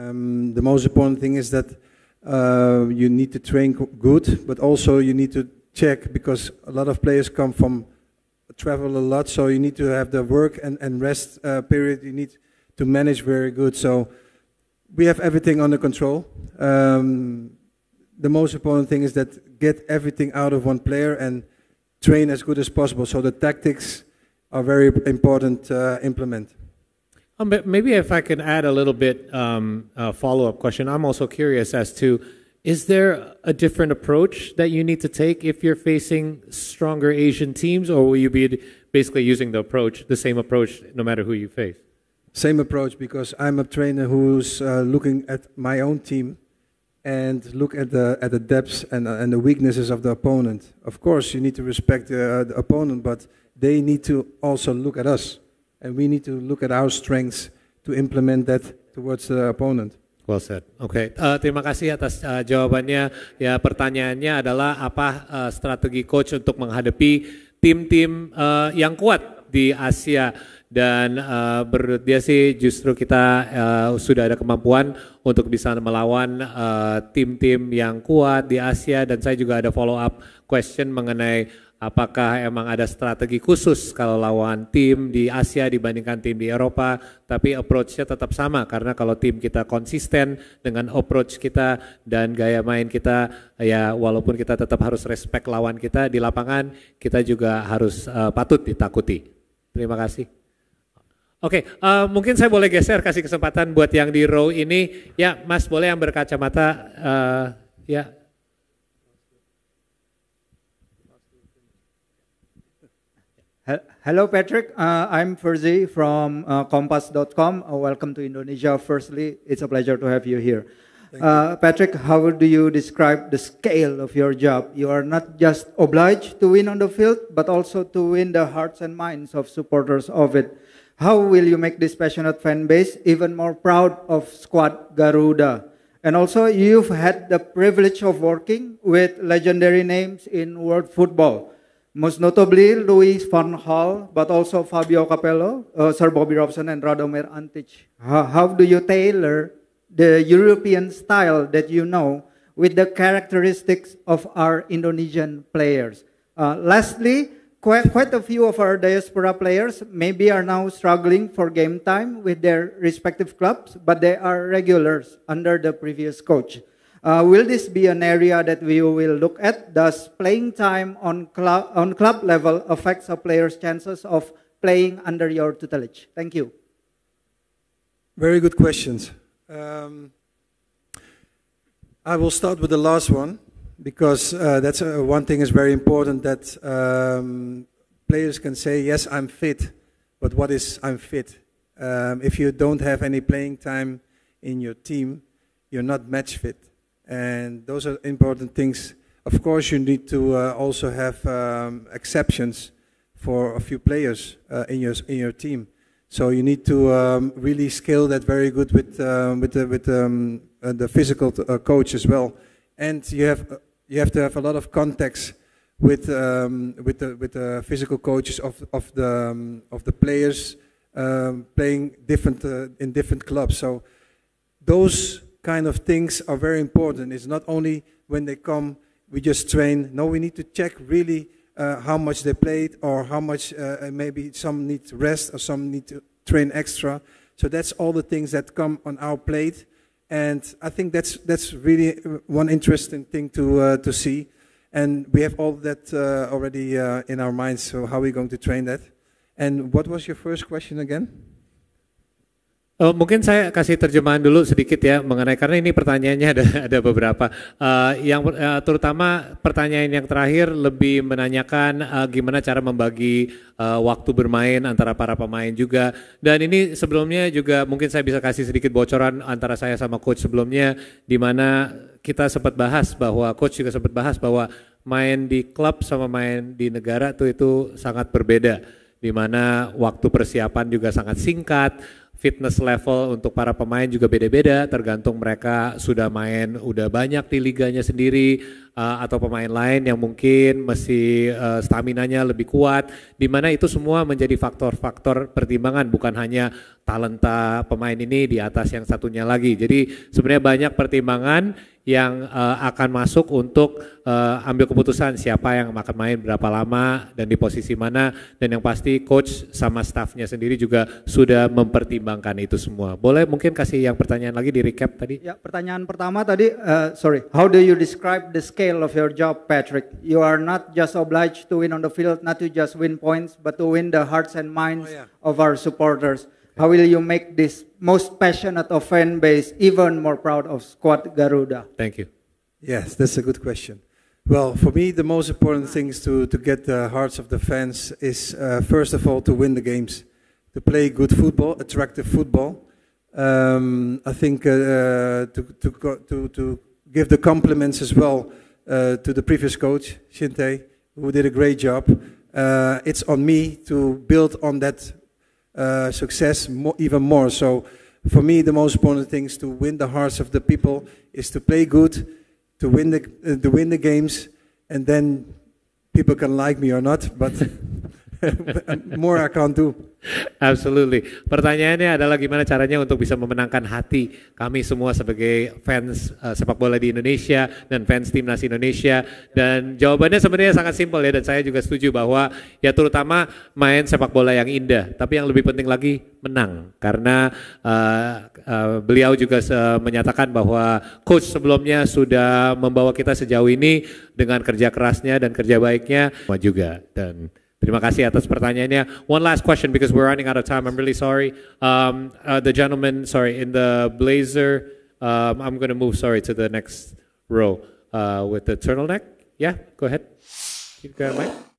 The most important thing is that you need to train good, but also you need to check, because a lot of players come from travel a lot, so you need to have the work and rest period. You need to manage very good. So we have everything under control. The most important thing is that get everything out of one player and train as good as possible. So the tactics are very important to implement. Maybe if I can add a little bit a follow-up question. I'm also curious as to, is there a different approach that you need to take if you're facing stronger Asian teams, or will you be basically using the same approach no matter who you face? Same approach, because I'm a trainer who's looking at my own team and look at the depths and the weaknesses of the opponent. Of course, you need to respect the opponent, but they need to also look at us. And we need to look at our strengths to implement that towards the opponent. Well said. Oke, terima kasih atas jawabannya. Ya, pertanyaannya adalah apa strategi coach untuk menghadapi tim-tim yang kuat di Asia, dan menurut dia sih justru kita sudah ada kemampuan untuk bisa melawan tim-tim yang kuat di Asia, dan saya juga ada follow up question mengenai apakah emang ada strategi khusus kalau lawan tim di Asia dibandingkan tim di Eropa, tapi approach-nya tetap sama, karena kalau tim kita konsisten dengan approach kita dan gaya main kita, ya walaupun kita tetap harus respect lawan kita di lapangan, kita juga harus patut ditakuti. Terima kasih. Oke, mungkin saya boleh geser, kasih kesempatan buat yang di row ini. Ya, Mas boleh yang berkacamata, ya. Hello Patrick, I'm Ferzi from Kompas.com. Welcome to Indonesia. Firstly, it's a pleasure to have you here. Patrick, how do you describe the scale of your job? You are not just obliged to win on the field, but also to win the hearts and minds of supporters of it. How will you make this passionate fan base even more proud of Skuad Garuda? And also, you've had the privilege of working with legendary names in world football. Most notably, Louis van Gaal, but also Fabio Capello, Sir Bobby Robson, and Radomir Antic. How do you tailor the European style that you know with the characteristics of our Indonesian players? Lastly, quite a few of our diaspora players maybe are now struggling for game time with their respective clubs, but they are regulars under the previous coach. Will this be an area that we will look at? Does playing time on club level affects a player's chances of playing under your tutelage? Thank you. Very good questions. I will start with the last one, because that's one thing is very important, that players can say, yes, I'm fit, but what is I'm fit? If you don't have any playing time in your team, you're not match fit. And those are important things. Of course, you need to also have exceptions for a few players in your team. So you need to really scale that very good with the physical coach as well. And you have to have a lot of contacts with the physical coaches of the players playing in different clubs. So those kind of things are very important. It's not only when they come, we just train. No, we need to check really how much they played, or how much maybe some need to rest, or some need to train extra. So that's all the things that come on our plate. And I think that's really one interesting thing to see. And we have all that already in our minds, so how are we going to train that? And what was your first question again? Mungkin saya kasih terjemahan dulu sedikit ya mengenai, karena ini pertanyaannya ada beberapa. Yang terutama pertanyaan yang terakhir lebih menanyakan gimana cara membagi waktu bermain antara para pemain juga. Dan ini sebelumnya juga mungkin saya bisa kasih sedikit bocoran antara saya sama coach sebelumnya, di mana kita sempat bahas bahwa coach juga sempat bahas bahwa main di klub sama main di negara itu sangat berbeda, di mana waktu persiapan juga sangat singkat. Fitness level untuk para pemain juga beda-beda, tergantung mereka sudah main udah banyak di liganya sendiri, atau pemain lain yang mungkin mesti staminanya lebih kuat, di mana itu semua menjadi faktor-faktor pertimbangan, bukan hanya talenta pemain ini di atas yang satunya lagi. Jadi sebenarnya banyak pertimbangan yang akan masuk untuk ambil keputusan siapa yang akan main berapa lama dan di posisi mana, dan yang pasti coach sama staffnya sendiri juga sudah mempertimbangkan itu semua. Boleh mungkin kasih yang pertanyaan lagi di recap tadi? Ya, pertanyaan pertama tadi, how do you describe the scale of your job, Patrick? You are not just obliged to win on the field, not to just win points, but to win the hearts and minds of our supporters. How will you make this most passionate of fan base even more proud of Skuad Garuda? Thank you. Yes, that's a good question. Well, for me, the most important things to get the hearts of the fans is, first of all, to win the games, to play good football, attractive football. I think to give the compliments as well to the previous coach, Shin, who did a great job. It's on me to build on that success even more. So for me, the most important thing is to win the hearts of the people, is to play good, to win the games, and then people can like me or not, but more I can't do. Absolutely. Pertanyaannya adalah gimana caranya untuk bisa memenangkan hati kami semua sebagai fans sepak bola di Indonesia dan fans Timnas Indonesia. Dan jawabannya sebenarnya sangat simpel ya, dan saya juga setuju bahwa ya terutama main sepak bola yang indah, tapi yang lebih penting lagi menang. Karena beliau juga menyatakan bahwa coach sebelumnya sudah membawa kita sejauh ini dengan kerja kerasnya dan kerja baiknya juga. Dan terima kasih atas pertanyaannya. One last question because we're running out of time. I'm really sorry. The gentleman, in the blazer. I'm going to move, to the next row with the turtleneck. Yeah, go ahead. You got a mic?